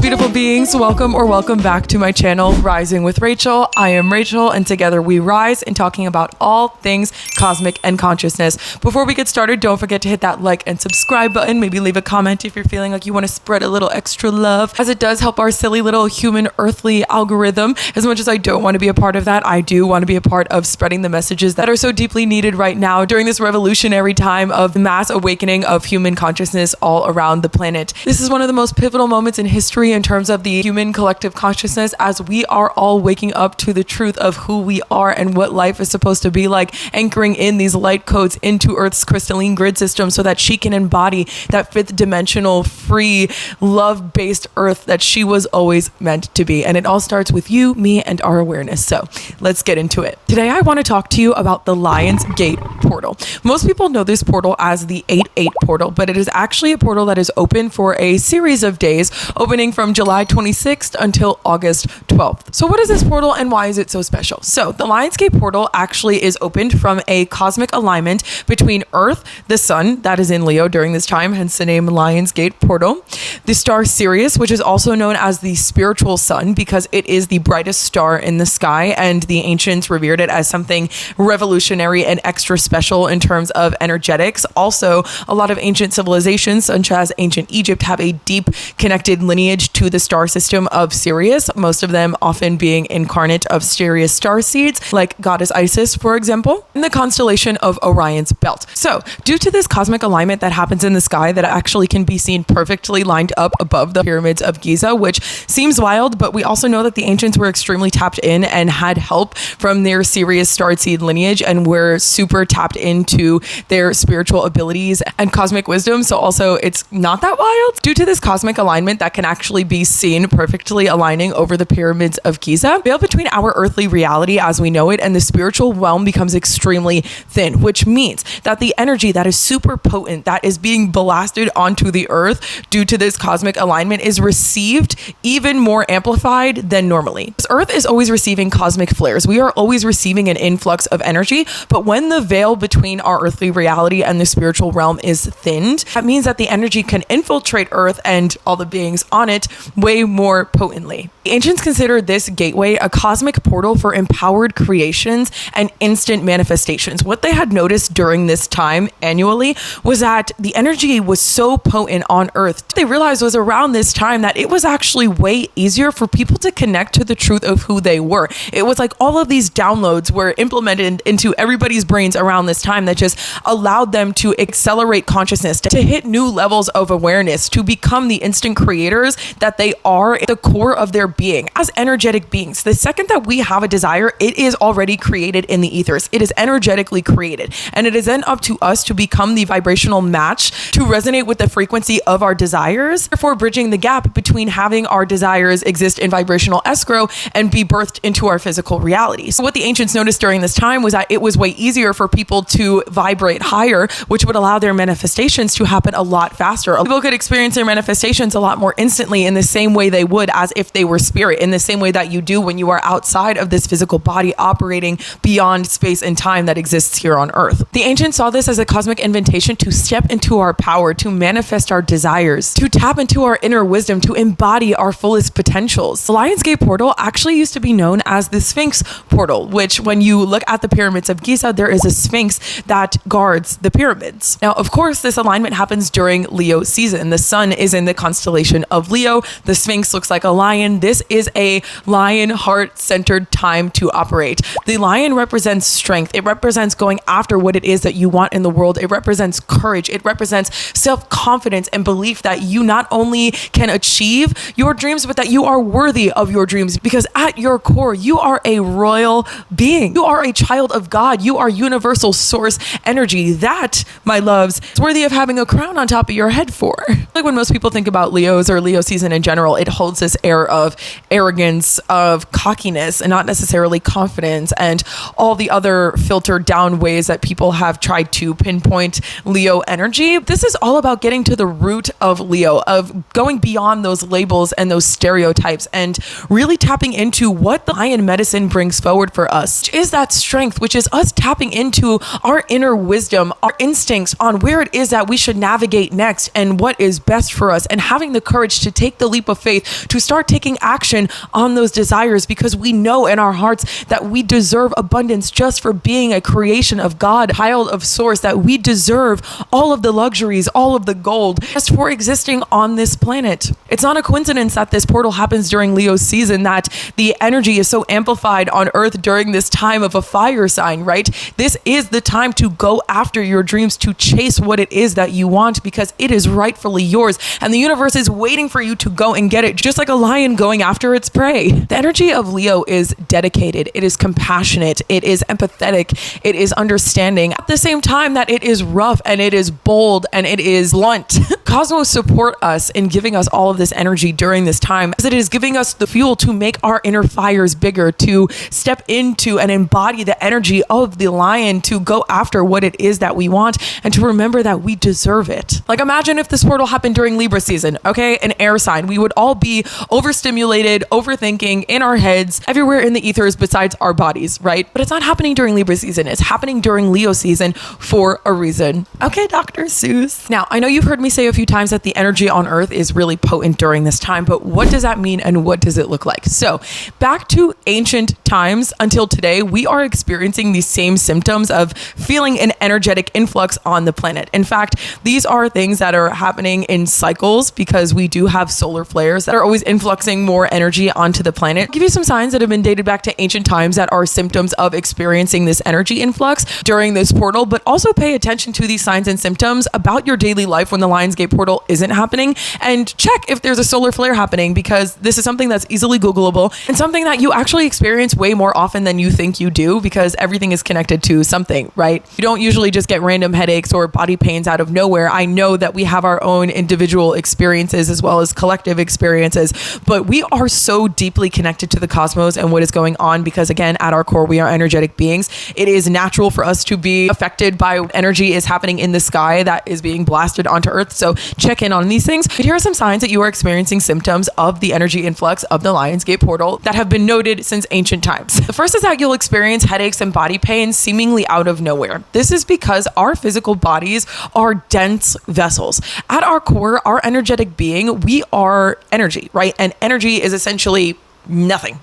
beautiful beings, welcome back to my channel, Rising with Rachel. I am Rachel, and together we rise in talking about all things cosmic and consciousness. Before we get started, don't forget to hit that like and subscribe button. Maybe leave a comment if you're feeling like you want to spread a little extra love, as it does help our silly little human earthly algorithm. As much as I don't want to be a part of that, I do want to be a part of spreading the messages that are so deeply needed right now during this revolutionary time of mass awakening of human consciousness all around the planet. This is one of the most pivotal moments in history in terms of the human collective consciousness, as we are all waking up to the truth of who we are and what life is supposed to be like, anchoring in these light codes into Earth's crystalline grid system so that she can embody that fifth dimensional, free, love-based Earth that she was always meant to be. And it all starts with you, me, and our awareness. So let's get into it. Today, I want to talk to you about the Lion's Gate portal. Most people know this portal as the 8-8 portal, but it is actually a portal that is open for a series of days, opening from July 26th until August 12th. So what is this portal and why is it so special? So the Lion's Gate portal actually is opened from a cosmic alignment between Earth, the sun, that is in Leo during this time, hence the name Lion's Gate portal, the star Sirius, which is also known as the spiritual sun because it is the brightest star in the sky, and the ancients revered it as something revolutionary and extra special in terms of energetics. Also, a lot of ancient civilizations, such as ancient Egypt, have a deep connected lineage to the star system of Sirius, most of them often being incarnate of Sirius star seeds, like goddess Isis, for example, in the constellation of Orion's belt. So, due to this cosmic alignment that happens in the sky that actually can be seen perfectly lined up above the pyramids of Giza, which seems wild, but we also know that the ancients were extremely tapped in and had help from their Sirius star seed lineage and were super tapped into their spiritual abilities and cosmic wisdom. So also, it's not that wild. Due to this cosmic alignment that can actually be seen perfectly aligning over the pyramids of Giza, veil between our earthly reality as we know it and the spiritual realm becomes extremely thin, which means that the energy that is super potent, that is being blasted onto the earth due to this cosmic alignment, is received even more amplified than normally. This earth is always receiving cosmic flares. We are always receiving an influx of energy, but when the veil between our earthly reality and the spiritual realm is thinned, that means that the energy can infiltrate Earth and all the beings on it way more potently. The ancients considered this gateway a cosmic portal for empowered creations and instant manifestations. What they had noticed during this time annually was that the energy was so potent on Earth. They realized was around this time that it was actually way easier for people to connect to the truth of who they were. It was like all of these downloads were implemented into everybody's brains around this time that just allowed them to accelerate consciousness, to hit new levels of awareness, to become the instant creators that they are at the core of their being as energetic beings. The second that we have a desire, it is already created in the ethers. It is energetically created, and it is then up to us to become the vibrational match to resonate with the frequency of our desires, therefore bridging the gap between having our desires exist in vibrational escrow and be birthed into our physical reality. So what the ancients noticed during this time was that it was way easier for people to vibrate higher, which would allow their manifestations to happen a lot faster. People could experience their manifestations a lot more instantly in the same way they would as if they were spirit, in the same way that you do when you are outside of this physical body operating beyond space and time that exists here on Earth. The ancients saw this as a cosmic invitation to step into our power, to manifest our desires, to tap into our inner wisdom, to embody our fullest potentials. The Lion's Gate portal actually used to be known as the Sphinx portal, which when you look at the pyramids of Giza, there is a Sphinx that guards the pyramids. Now, of course, this alignment happens during Leo season. The sun is in the constellation of Leo. The Sphinx looks like a lion. This is a lion heart-centered time to operate. The lion represents strength. It represents going after what it is that you want in the world. It represents courage. It represents self-confidence and belief that you not only can achieve your dreams, but that you are worthy of your dreams, because at your core, you are a royal being. You are a child of God. You are universal source energy. That, my loves, is worthy of having a crown on top of your head for. Like when most people think about Leos or Leo season in general, it holds this air of arrogance, of cockiness, and not necessarily confidence, and all the other filtered down ways that people have tried to pinpoint Leo energy. This is all about getting to the root of Leo, of going beyond those labels and those stereotypes and really tapping into what the Lion medicine brings forward for us, which is that strength, which is us tapping into our inner wisdom, our instincts on where it is that we should navigate next and what is best for us, and having the courage to take the leap of faith, to start taking action on those desires, because we know in our hearts that we deserve abundance just for being a creation of God, child of source, that we deserve all of the luxuries, all of the gold, just for existing on this planet. It's not a coincidence that this portal happens during Leo's season, that the energy is so amplified on Earth during this time of a fire sign, right? This is the time to go after your dreams, to chase what it is that you want, because it is rightfully yours, and the universe is waiting for you to go and get it, just like a lion going after its prey. The energy of Leo is dedicated, it is compassionate, it is empathetic, it is understanding, at the same time that it is rough and it is bold and it is blunt. Cosmos support us in giving us all of this energy during this time, as it is giving us the fuel to make our inner fires bigger, to step into and embody the energy of the lion, to go after what it is that we want, and to remember that we deserve it. Like, imagine if this portal happened during Libra season, okay? An air sign. We would all be overstimulated, overthinking in our heads, everywhere in the ethers besides our bodies, right? But it's not happening during Libra season. It's happening during Leo season for a reason. Okay, Dr. Seuss. Now, I know you've heard me say a few times that the energy on Earth is really potent during this time, but what does that mean and what does it look like? So, back to ancient times until today, we are experiencing these same symptoms of feeling an energetic influx on the planet. In fact, these are things that are happening in cycles, because we do have solar flares that are always influxing more energy onto the planet. I'll give you some signs that have been dated back to ancient times that are symptoms of experiencing this energy influx during this portal, but also pay attention to these signs and symptoms about your daily life when the Lionsgate portal isn't happening, and check if there's a solar flare happening, because this is something that's easily Googleable and something that you actually experience way more often than you think you do, because everything is connected to something, right? You don't usually just get random headaches or body pains out of nowhere. I know that we have our own individual experiences as well as collective experiences, but we are so deeply connected to the cosmos and what is going on, because again, at our core, we are energetic beings. It is natural for us to be affected by what energy is happening in the sky that is being blasted onto Earth. So check in on these things. But here are some signs that you are experiencing symptoms of the energy influx of the Lionsgate portal that have been noted since ancient times. The first is that you'll experience headaches and body pains seemingly out of nowhere. This is because our physical bodies are dense vessels. At our core, our energetic being, we are energy, right? And energy is essentially nothing.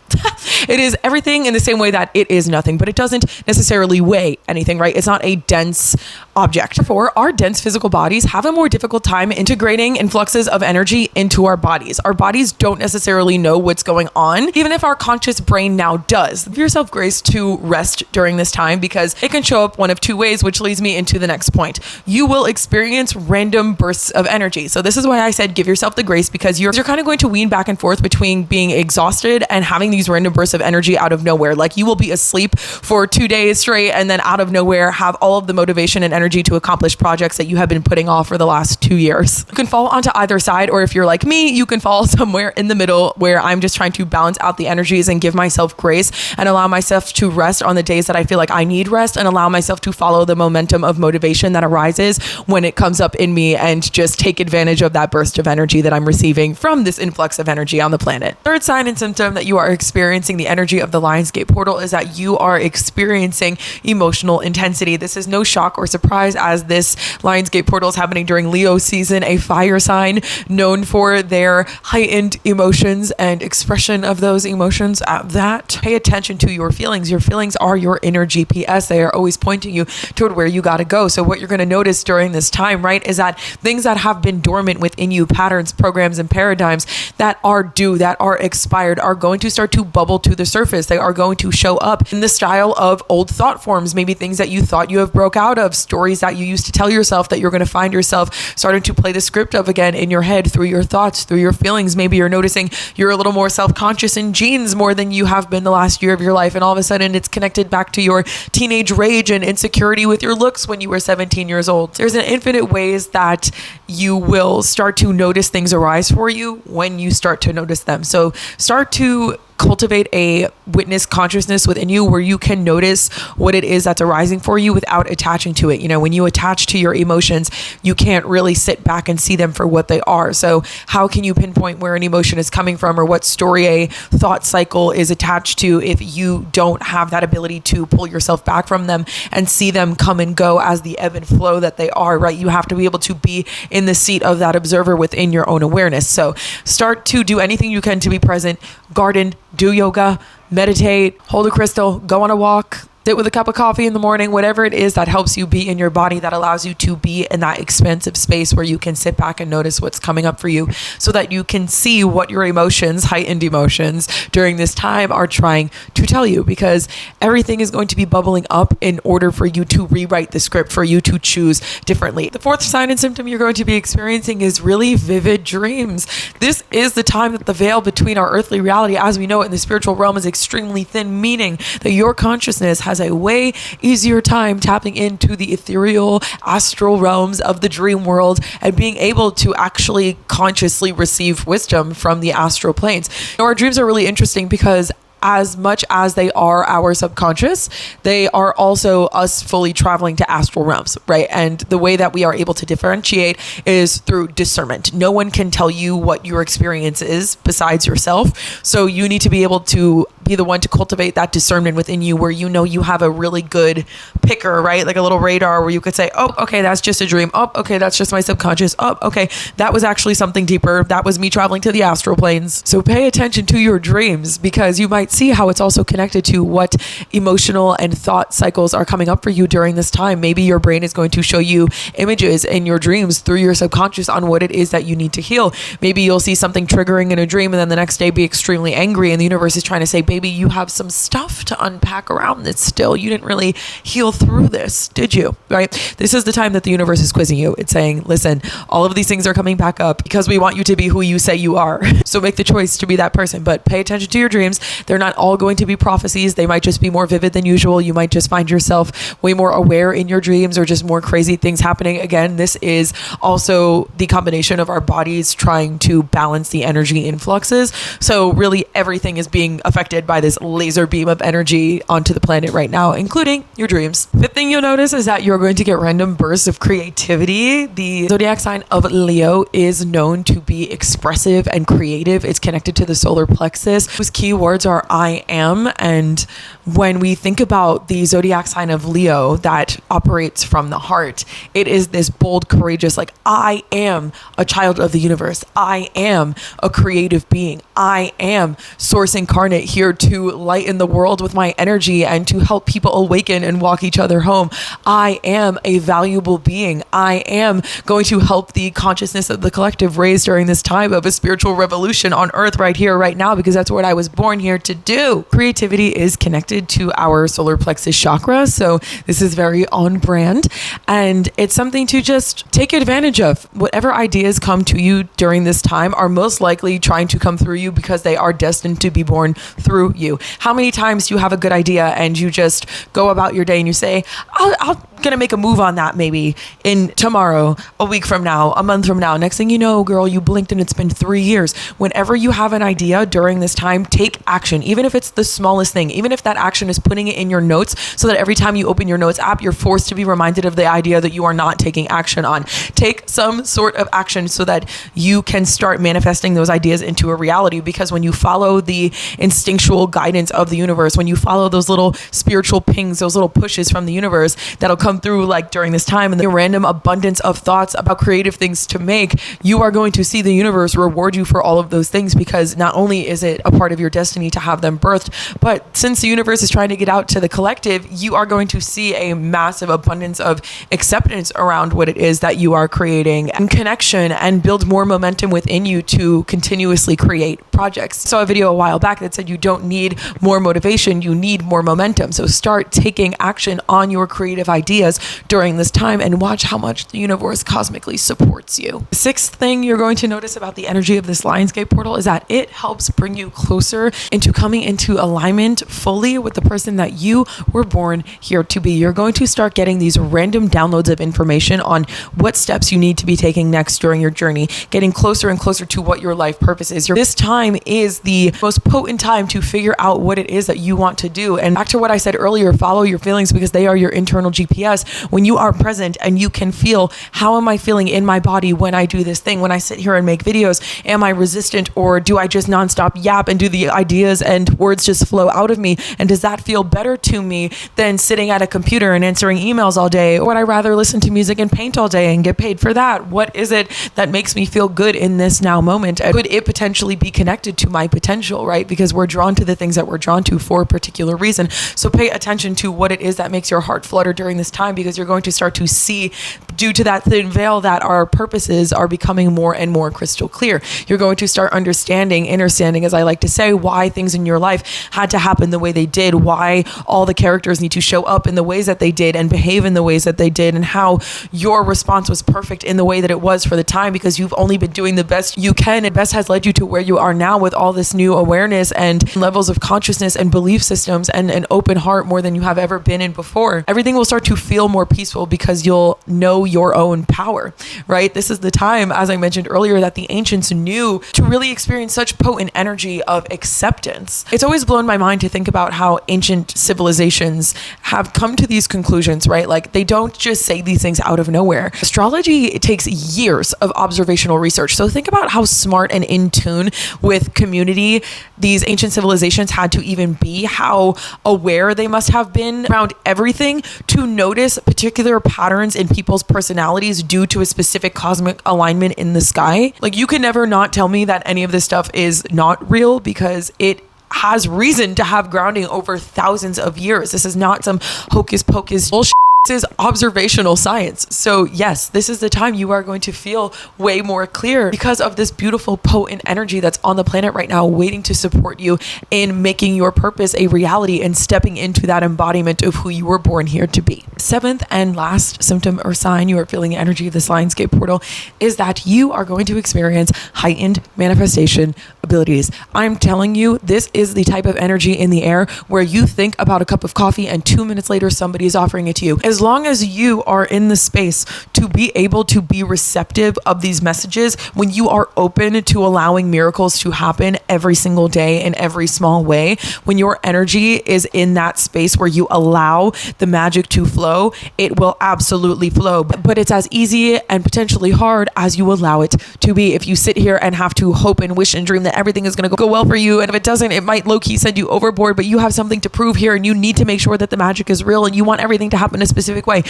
It is everything in the same way that it is nothing, but it doesn't necessarily weigh anything, right? It's not a dense object. Therefore, our dense physical bodies have a more difficult time integrating influxes of energy into our bodies. Our bodies don't necessarily know what's going on, even if our conscious brain now does. Give yourself grace to rest during this time, because it can show up one of two ways, which leads me into the next point. You will experience random bursts of energy. So this is why I said give yourself the grace, because you're kind of going to wean back and forth between being exhausted and having these random bursts of energy out of nowhere. Like, you will be asleep for 2 days straight and then out of nowhere have all of the motivation and energy to accomplish projects that you have been putting off for the last 2 years. You can fall onto either side, or if you're like me, you can fall somewhere in the middle, where I'm just trying to balance out the energies and give myself grace and allow myself to rest on the days that I feel like I need rest, and allow myself to follow the momentum of motivation that arises when it comes up in me, and just take advantage of that burst of energy that I'm receiving from this influx of energy on the planet. Third sign and symptom that you are experiencing the energy of the Lionsgate portal is that you are experiencing emotional intensity. This is no shock or surprise, as this Lionsgate portal is happening during Leo season, a fire sign known for their heightened emotions and expression of those emotions. Pay attention to your feelings. Your feelings are your inner GPS. They are always pointing you toward where you got to go. So what you're going to notice during this time, right, is that things that have been dormant within you, patterns, programs, and paradigms that are due, that are expired, are going to start to bubble to the surface. They are going to show up in the style of old thought forms, maybe things that you thought you have broke out of, stories stories that you used to tell yourself that you're going to find yourself starting to play the script of again in your head through your thoughts, through your feelings. Maybe you're noticing you're a little more self-conscious in jeans more than you have been the last year of your life. And all of a sudden it's connected back to your teenage rage and insecurity with your looks when you were 17 years old. There's an infinite ways that you will start to notice things arise for you when you start to notice them. So start to cultivate a witness consciousness within you where you can notice what it is that's arising for you without attaching to it. You know, when you attach to your emotions, you can't really sit back and see them for what they are. So how can you pinpoint where an emotion is coming from or what story a thought cycle is attached to if you don't have that ability to pull yourself back from them and see them come and go as the ebb and flow that they are, right? You have to be able to be in the seat of that observer within your own awareness. So start to do anything you can to be present, garden, do yoga, meditate, hold a crystal, go on a walk, sit with a cup of coffee in the morning, whatever it is that helps you be in your body, that allows you to be in that expansive space where you can sit back and notice what's coming up for you so that you can see what your emotions, heightened emotions during this time are trying to tell you, because everything is going to be bubbling up in order for you to rewrite the script, for you to choose differently. The fourth sign and symptom you're going to be experiencing is really vivid dreams. This is the time that the veil between our earthly reality as we know it in the spiritual realm is extremely thin, meaning that your consciousness has a way easier time tapping into the ethereal astral realms of the dream world and being able to actually consciously receive wisdom from the astral planes. Now, our dreams are really interesting because as much as they are our subconscious, they are also us fully traveling to astral realms, right? And the way that we are able to differentiate is through discernment. No one can tell you what your experience is besides yourself. So you need to be able to be the one to cultivate that discernment within you where you know you have a really good picker, right? Like a little radar where you could say, oh, okay, that's just a dream. Oh, okay, that's just my subconscious. Oh, okay, that was actually something deeper. That was me traveling to the astral planes. So pay attention to your dreams because you might see how it's also connected to what emotional and thought cycles are coming up for you during this time. Maybe your brain is going to show you images in your dreams through your subconscious on what it is that you need to heal. Maybe you'll see something triggering in a dream and then the next day be extremely angry and the universe is trying to say, baby, you have some stuff to unpack around this still. You didn't really heal through this, did you? Right? This is the time that the universe is quizzing you. It's saying, listen, all of these things are coming back up because we want you to be who you say you are. So make the choice to be that person, but pay attention to your dreams. They're not all going to be prophecies. They might just be more vivid than usual. You might just find yourself way more aware in your dreams or just more crazy things happening. Again, this is also the combination of our bodies trying to balance the energy influxes. So really everything is being affected by this laser beam of energy onto the planet right now, including your dreams. The thing you'll notice is that you're going to get random bursts of creativity. The zodiac sign of Leo is known to be expressive and creative. It's connected to the solar plexus, whose key words are I am. And when we think about the zodiac sign of Leo that operates from the heart, it is this bold, courageous, like, I am a child of the universe. I am a creative being. I am source incarnate here to lighten the world with my energy and to help people awaken and walk each other home. I am a valuable being. I am going to help the consciousness of the collective raise during this time of a spiritual revolution on earth right here, right now, because that's what I was born here to do. Creativity is connected to our solar plexus chakra. So this is very on brand and it's something to just take advantage of. Whatever ideas come to you during this time are most likely trying to come through you because they are destined to be born through you. How many times do you have a good idea and you just go about your day and you say, I'll gonna make a move on that maybe in tomorrow, a week from now, a month from now. Next thing you know, girl, you blinked and it's been 3 years. Whenever you have an idea during this time, take action, even if it's the smallest thing, even if that action is putting it in your notes so that every time you open your notes app, you're forced to be reminded of the idea that you are not taking action on. Take some sort of action so that you can start manifesting those ideas into a reality, because when you follow the instinctual guidance of the universe, when you follow those little spiritual pings, those little pushes from the universe that'll come through like during this time and the random abundance of thoughts about creative things to make, you are going to see the universe reward you for all of those things, because not only is it a part of your destiny to have them birthed, but since the universe is trying to get out to the collective, you are going to see a massive abundance of acceptance around what it is that you are creating and connection, and build more momentum within you to continuously create projects. Saw a video a while back that said you don't need more motivation, you need more momentum. So start taking action on your creative ideas ideas during this time, and watch how much the universe cosmically supports you. The sixth thing you're going to notice about the energy of this Lionsgate portal is that it helps bring you closer into coming into alignment fully with the person that you were born here to be. You're going to start getting these random downloads of information on what steps you need to be taking next during your journey, getting closer and closer to what your life purpose is. This time is the most potent time to figure out what it is that you want to do. And back to what I said earlier, follow your feelings because they are your internal GPS. When you are present and you can feel, how am I feeling in my body when I do this thing, when I sit here and make videos? Am I resistant, or do I just nonstop yap and do the ideas and words just flow out of me? And does that feel better to me than sitting at a computer and answering emails all day? Or would I rather listen to music and paint all day and get paid for that? What is it that makes me feel good in this now moment? And could it potentially be connected to my potential, right? Because we're drawn to the things that we're drawn to for a particular reason. So pay attention to what it is that makes your heart flutter during this time, because you're going to start to see, due to that thin veil, that our purposes are becoming more and more crystal clear. You're going to start understanding, as I like to say, why things in your life had to happen the way they did, why all the characters need to show up in the ways that they did and behave in the ways that they did, and how your response was perfect in the way that it was for the time, because you've only been doing the best you can, and best has led you to where you are now with all this new awareness and levels of consciousness and belief systems and an open heart more than you have ever been in before. Everything will start to feel more peaceful because you'll know your own power, right? This is the time, as I mentioned earlier, that the ancients knew to really experience such potent energy of acceptance. It's always blown my mind to think about how ancient civilizations have come to these conclusions, right? Like, they don't just say these things out of nowhere. Astrology, it takes years of observational research. So think about how smart and in tune with community these ancient civilizations had to even be, how aware they must have been around everything to notice particular patterns in people's personalities due to a specific cosmic alignment in the sky. Like, you can never not tell me that any of this stuff is not real, because it has reason to have grounding over thousands of years. This is not some hocus pocus bullshit. This is observational science. So yes, this is the time you are going to feel way more clear because of this beautiful, potent energy that's on the planet right now, waiting to support you in making your purpose a reality and stepping into that embodiment of who you were born here to be. Seventh and last symptom or sign you are feeling the energy of this Lionsgate portal is that you are going to experience heightened manifestation abilities. I'm telling you, this is the type of energy in the air where you think about a cup of coffee and 2 minutes later somebody is offering it to you. As long as you are in the space to be able to be receptive of these messages, when you are open to allowing miracles to happen every single day in every small way, when your energy is in that space where you allow the magic to flow, it will absolutely flow. But it's as easy and potentially hard as you allow it to be. If you sit here and have to hope and wish and dream that everything is going to go well for you, and if it doesn't, it might low-key send you overboard, but you have something to prove here and you need to make sure that the magic is real and you want everything to happen a specific way,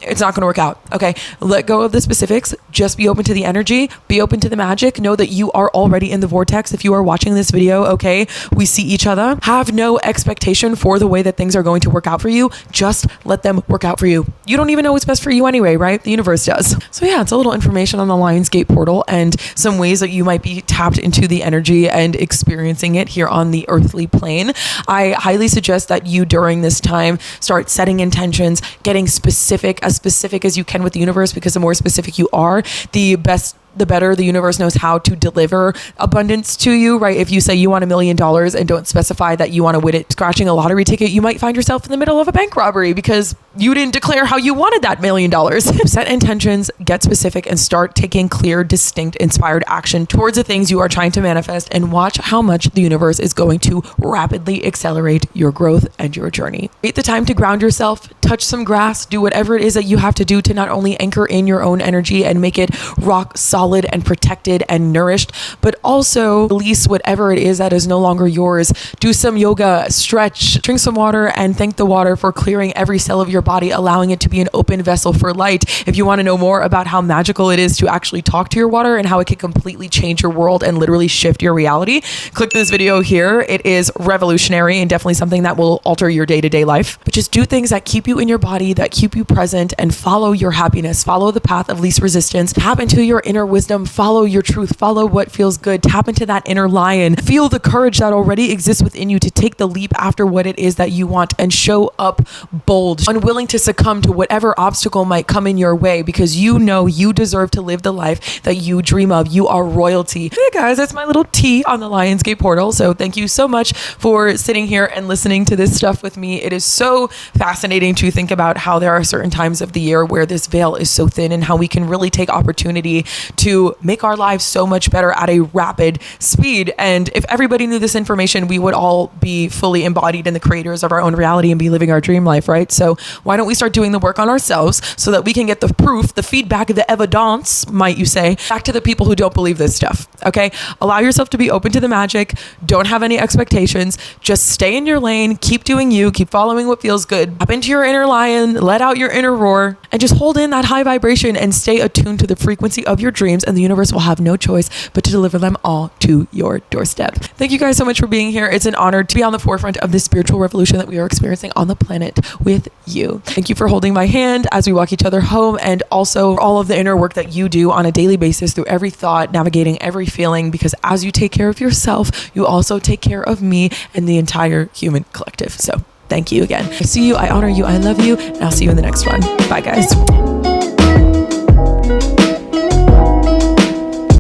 it's not going to work out. Okay, let go of the specifics. Just be open to the energy, be open to the magic. Know that you are already in the vortex. If you are watching this video, okay, we see each other. Have no expectation for the way that things are going to work out for you. Just let them work out for you. You don't even know what's best for you anyway, right? The universe does. So yeah, it's a little information on the Lionsgate portal and some ways that you might be tapped into the energy and experiencing it here on the earthly plane. I highly suggest that you during this time start setting intentions, getting specific as you can with the universe, because the more specific you are, the better the universe knows how to deliver abundance to you, right? If you say you want $1 million and don't specify that you want to win it scratching a lottery ticket, you might find yourself in the middle of a bank robbery because you didn't declare how you wanted that $1 million. Set intentions, get specific, and start taking clear, distinct, inspired action towards the things you are trying to manifest, and watch how much the universe is going to rapidly accelerate your growth and your journey. Take the time to ground yourself, touch some grass, do whatever it is that you have to do to not only anchor in your own energy and make it rock solid and protected and nourished, but also release whatever it is that is no longer yours. Do some yoga, stretch, drink some water, and thank the water for clearing every cell of your body, allowing it to be an open vessel for light. If you want to know more about how magical it is to actually talk to your water and how it can completely change your world and literally shift your reality, click this video here. It is revolutionary and definitely something that will alter your day-to-day life. But just do things that keep you in your body, that keep you present, and follow your happiness. Follow the path of least resistance. Tap into your inner wisdom wisdom, follow your truth, follow what feels good, tap into that inner lion, feel the courage that already exists within you to take the leap after what it is that you want, and show up bold, unwilling to succumb to whatever obstacle might come in your way, because you know you deserve to live the life that you dream of. You are royalty. Hey guys, that's my little tea on the Lionsgate portal. So thank you so much for sitting here and listening to this stuff with me. It is so fascinating to think about how there are certain times of the year where this veil is so thin, and how we can really take opportunity to make our lives so much better at a rapid speed. And if everybody knew this information, we would all be fully embodied in the creators of our own reality and be living our dream life, right? So why don't we start doing the work on ourselves so that we can get the proof, the feedback, the evidence, might you say, back to the people who don't believe this stuff, okay? Allow yourself to be open to the magic. Don't have any expectations. Just stay in your lane. Keep doing you. Keep following what feels good. Tap into your inner lion. Let out your inner roar. And just hold in that high vibration and stay attuned to the frequency of your dreams, and the universe will have no choice but to deliver them all to your doorstep. Thank you guys so much for being here. It's an honor to be on the forefront of this spiritual revolution that we are experiencing on the planet with you. Thank you for holding my hand as we walk each other home, and also all of the inner work that you do on a daily basis through every thought, navigating every feeling, because as you take care of yourself, you also take care of me and the entire human collective. So thank you again. I see you, I honor you, I love you, and I'll see you in the next one. Bye guys.